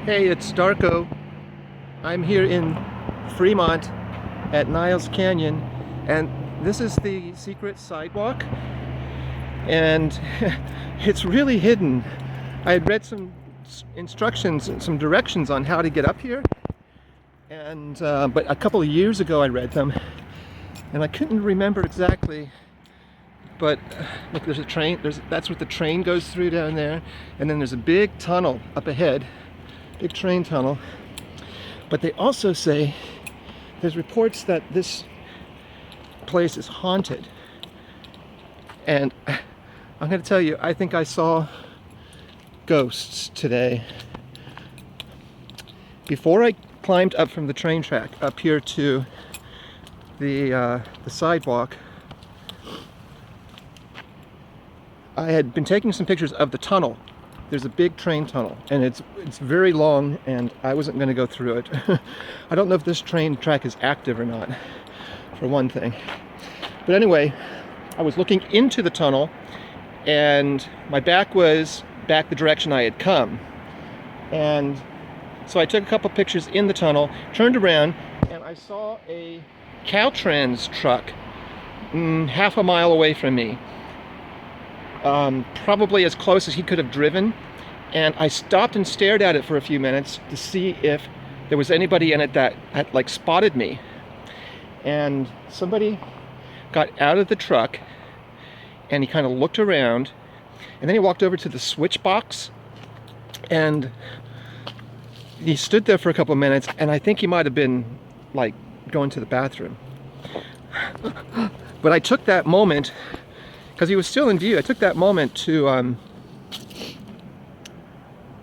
Hey, it's Darko. I'm here in Fremont at Niles Canyon, and this is the Secret Sidewalk, and it's really hidden. I had read some instructions, some directions on how to get up here, and but a couple of years ago I read them, and I couldn't remember exactly. But look, there's a train. That's what the train goes through down there, and then there's a big tunnel up ahead. Big train tunnel. But they also say there's reports that this place is haunted, and I'm going to tell you, I think I saw ghosts today. Before I climbed up from the train track up here to the sidewalk, I had been taking some pictures of the tunnel. There's a big train tunnel, and it's very long, and I wasn't going to go through it. I don't know if this train track is active or not, for one thing. But anyway, I was looking into the tunnel, and my back was back the direction I had come. And so I took a couple pictures in the tunnel, turned around, and I saw a Caltrans truck half a mile away from me. Probably as close as he could have driven, and I stopped and stared at it for a few minutes to see if there was anybody in it that had like spotted me. And somebody got out of the truck, and he kind of looked around, and then he walked over to the switch box, and he stood there for a couple of minutes, and I think he might have been like going to the bathroom. But I took that moment, because he was still in view, I took that moment to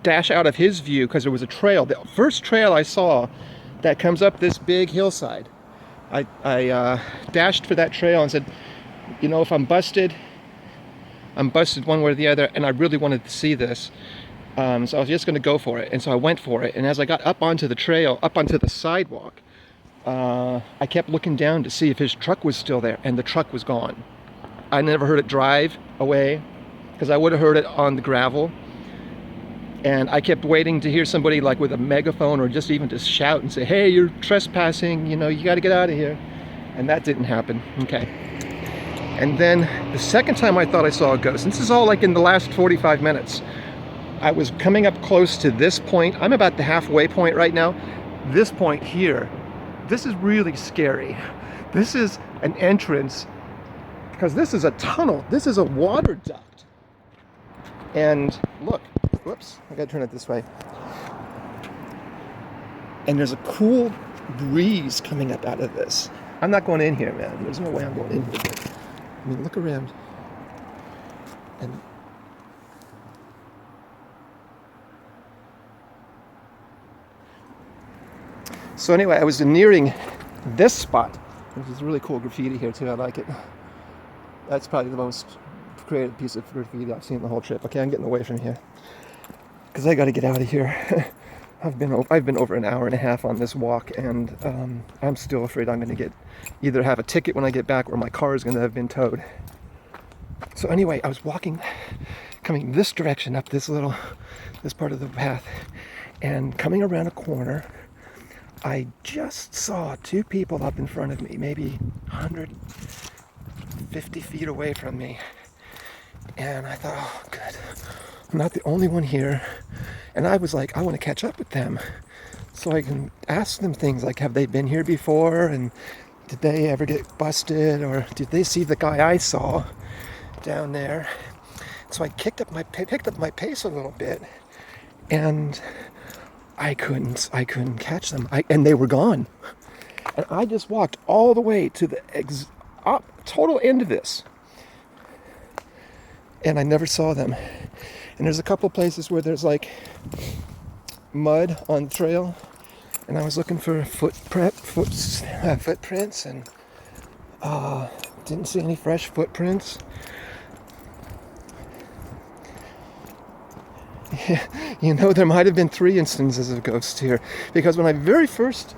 dash out of his view, because there was a trail. The first trail I saw that comes up this big hillside. I dashed for that trail and said, you know, if I'm busted one way or the other, and I really wanted to see this. So I was just going to go for it, and so I went for it. And as I got up onto the trail, up onto the sidewalk, I kept looking down to see if his truck was still there, and the truck was gone. I never heard it drive away, because I would have heard it on the gravel. And I kept waiting to hear somebody like with a megaphone or just even to shout and say, hey, you're trespassing, you know, you got to get out of here. And that didn't happen. Okay. And then the second time I thought I saw a ghost, and this is all like in the last 45 minutes, I was coming up close to this point. I'm about the halfway point right now. This point here, this is really scary. This is an entrance, because this is a tunnel. This is a water duct. And look, whoops, I gotta turn it this way. And there's a cool breeze coming up out of this. I'm not going in here, man. There's no way I'm going in here. I mean, look around. And so anyway, I was nearing this spot. There's really cool graffiti here too, I like it. That's probably the most creative piece of graffiti I've seen the whole trip. Okay, I'm getting away from here, because I got to get out of here. I've been over an hour and a half on this walk, and I'm still afraid I'm going to either have a ticket when I get back, or my car is going to have been towed. So anyway, I was coming this direction up this part of the path, and coming around a corner, I just saw two people up in front of me, maybe 150 feet away from me. And I thought, oh, good. I'm not the only one here. And I was like, I want to catch up with them so I can ask them things like, have they been here before? And did they ever get busted? Or did they see the guy I saw down there? So I picked up my pace a little bit, and I couldn't catch them. And they were gone. And I just walked all the way to the total end of this. And I never saw them. And there's a couple places where there's like mud on the trail, and I was looking for footprints, and didn't see any fresh footprints. You know, there might have been 3 instances of ghosts here, because when I very first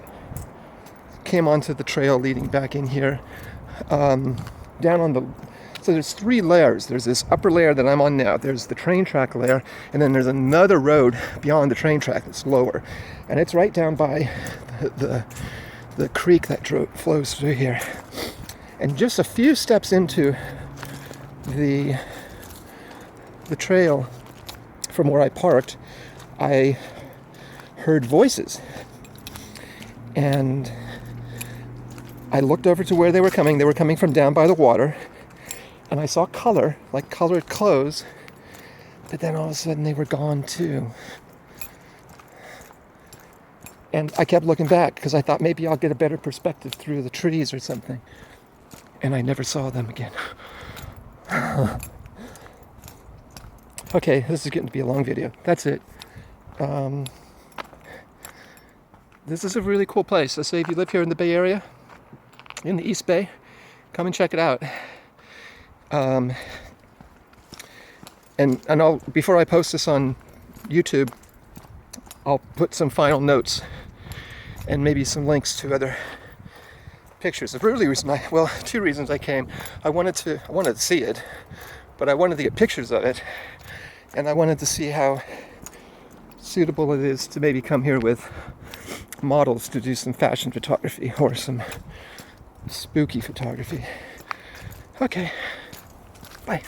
came onto the trail leading back in here, down on the So there's 3 layers. There's this upper layer that I'm on now. There's the train track layer, and then there's another road beyond the train track that's lower. And it's right down by the creek that flows through here. And just a few steps into the trail from where I parked, I heard voices. And I looked over to where they were coming. They were coming from down by the water. And I saw color, like colored clothes. But then all of a sudden they were gone too. And I kept looking back because I thought maybe I'll get a better perspective through the trees or something. And I never saw them again. Okay, this is getting to be a long video. That's it. This is a really cool place. Let's say if you live here in the Bay Area, in the East Bay, come and check it out. And I'll, before I post this on YouTube, I'll put some final notes and maybe some links to other pictures. The really reason well, 2 reasons I came. I wanted to see it, but I wanted to get pictures of it, and I wanted to see how suitable it is to maybe come here with models to do some fashion photography or some spooky photography. Okay, bye.